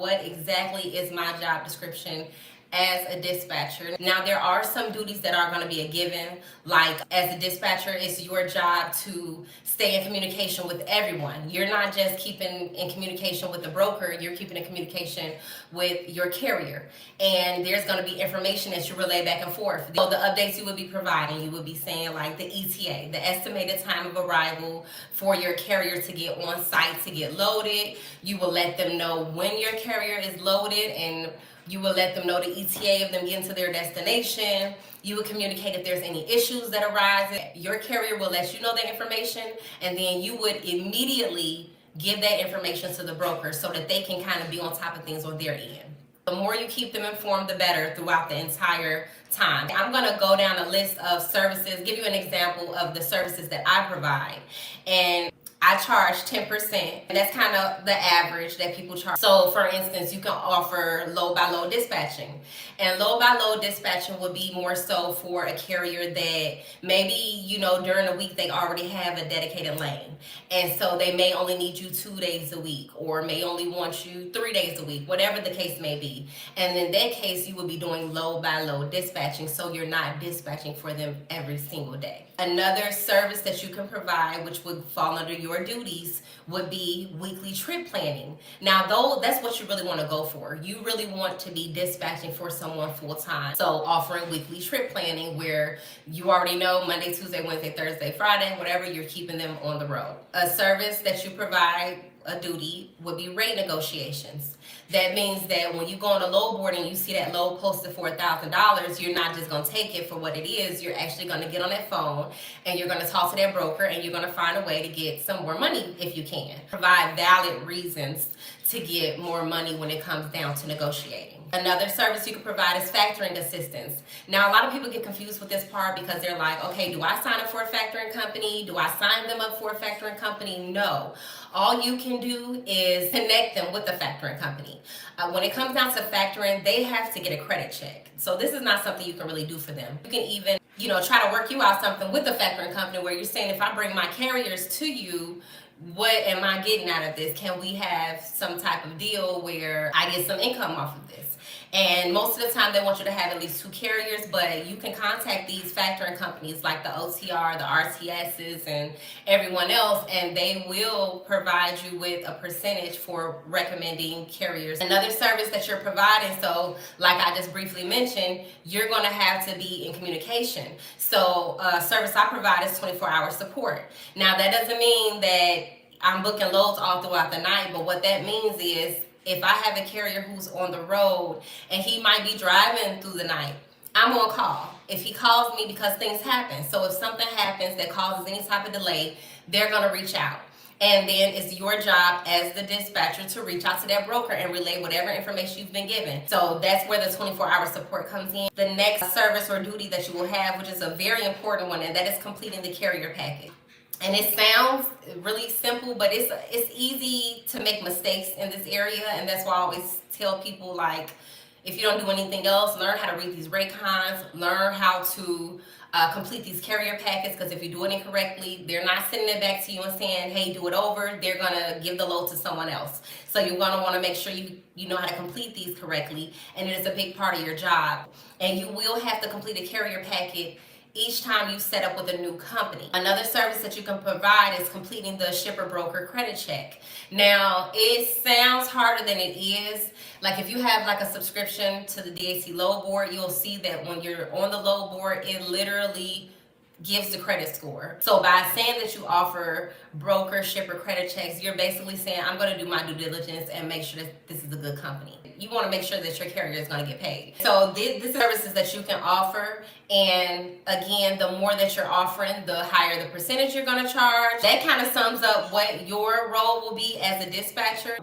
what exactly is my job description as a dispatcher. Now, there are some duties that are going to be a given, like as a dispatcher, it's your job to stay in communication with everyone. You're not just keeping in communication with the broker, you're keeping in communication with your carrier. And there's going to be information that you relay back and forth. So the updates you would be providing, you would be saying like the ETA, the estimated time of arrival for your carrier to get on site to get loaded. You will let them know when your carrier is loaded, and you will let them know the ETA of them getting to their destination. You will communicate if there's any issues that arise. Your carrier will let you know the information, and then you would immediately give that information to the broker so that they can kind of be on top of things on their end. The more you keep them informed, the better throughout the entire time. I'm going to go down a list of services, give you an example of the services that I provide. And I charge 10%, and that's kind of the average that people charge. So for instance, you can offer load by load dispatching. And load by load dispatching would be more so for a carrier that maybe, during the week they already have a dedicated lane. And so they may only need you 2 days a week, or may only want you 3 days a week, whatever the case may be. And in that case, you would be doing load by load dispatching, so you're not dispatching for them every single day. Another service that you can provide, which would fall under your duties, would be weekly trip planning. Now, though, that's what you really want to go for. You really want to be dispatching for someone full time. So offering weekly trip planning where you already know Monday, Tuesday, Wednesday, Thursday, Friday, whatever, you're keeping them on the road. A service that you provide, a duty, would be rate negotiations. That means that when you go on a load board and you see that load posted for $1,000, you're not just going to take it for what it is. You're actually going to get on that phone and you're going to talk to that broker, and you're going to find a way to get some more money if you can. Provide valid reasons to get more money when it comes down to negotiating. Another service you can provide is factoring assistance. Now, a lot of people get confused with this part because they're like, okay, do I sign up for a factoring company? Do I sign them up for a factoring company? No. All you can do is connect them with the factoring company. When it comes down to factoring, they have to get a credit check. So this is not something you can really do for them. You can even, try to work you out something with the factoring company where you're saying, if I bring my carriers to you, what am I getting out of this? Can we have some type of deal where I get some income off of this? And most of the time they want you to have at least 2 carriers, but you can contact these factoring companies like the OTR, the RTSs, and everyone else, and they will provide you with a percentage for recommending carriers. Another service that you're providing, so like I just briefly mentioned, you're going to have to be in communication. So a service I provide is 24-hour support. Now, that doesn't mean that I'm booking loads all throughout the night, but what that means is if I have a carrier who's on the road and he might be driving through the night, I'm on call. If he calls me because things happen. So if something happens that causes any type of delay, they're going to reach out. And then it's your job as the dispatcher to reach out to that broker and relay whatever information you've been given. So that's where the 24-hour support comes in. The next service or duty that you will have, which is a very important one, and that is completing the carrier package. And it sounds really simple, but it's easy to make mistakes in this area, and that's why I always tell people, like, if you don't do anything else, learn how to read these rate cons, learn how to complete these carrier packets, because if you do it incorrectly, they're not sending it back to you and saying, hey, do it over. They're going to give the load to someone else. So you're going to want to make sure you know how to complete these correctly, and it is a big part of your job. And you will have to complete a carrier packet each time you set up with a new company. Another service that you can provide is completing the shipper broker credit check. Now, it sounds harder than it is. Like if you have like a subscription to the DAC load board, you'll see that when you're on the load board, it literally gives the credit score. So by saying that you offer broker shipper credit checks, you're basically saying, I'm going to do my due diligence and make sure that this is a good company. You want to make sure that your carrier is going to get paid. So this services that you can offer, and again, the more that you're offering, the higher the percentage you're going to charge. That kind of sums up what your role will be as a dispatcher.